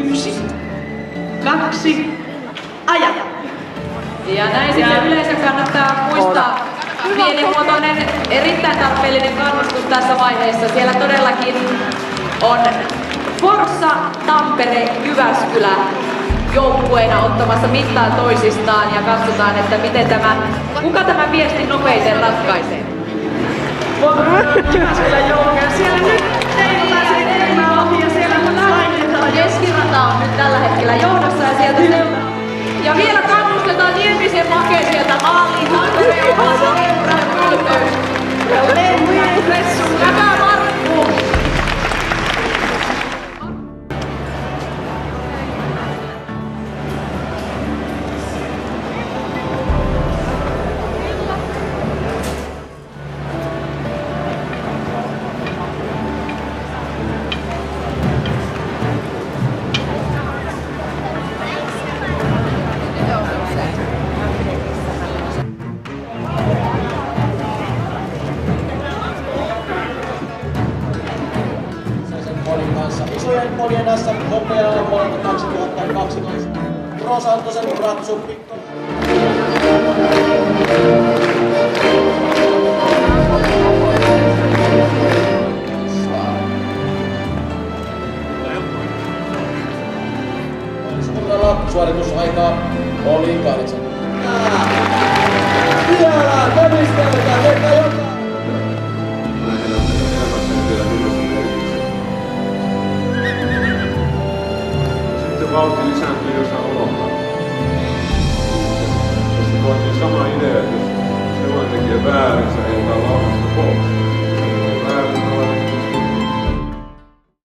1, 2, aja! Ja näin sitten yleensä kannattaa muistaa pienimuotoinen, erittäin tarpeellinen kannustus tässä vaiheessa. Siellä todellakin on Forssa, Tampere, Jyväskylä joukkueina ottamassa mittaa toisistaan ja katsotaan, että kuka tämän viestin nopeiten ratkaisee. Jyväskylän joukkue. Siellä nyt teivotaan sen enemmän ohi ja siellä laitetaan. Keskirata on nyt tällä hetkellä johdossa ja sieltä ja vielä kannustetaan Niemisen Make sieltä maaliin. Tampere on Seura ylpeys. Ja Lennin Pressun Tämä Markku. Isojen podien SM-hopeaa vuodelta 2012. Rosantosen Ratsu Pikko. Suurella suoritusaikaa oli 8. Vielä komistelta, teitä jotain! Vauhti lisääntyy jossain unohtaa. Sitten tuotiin sama idea, että jos sellainen tekee väärin, se ei jotain lausuntoa.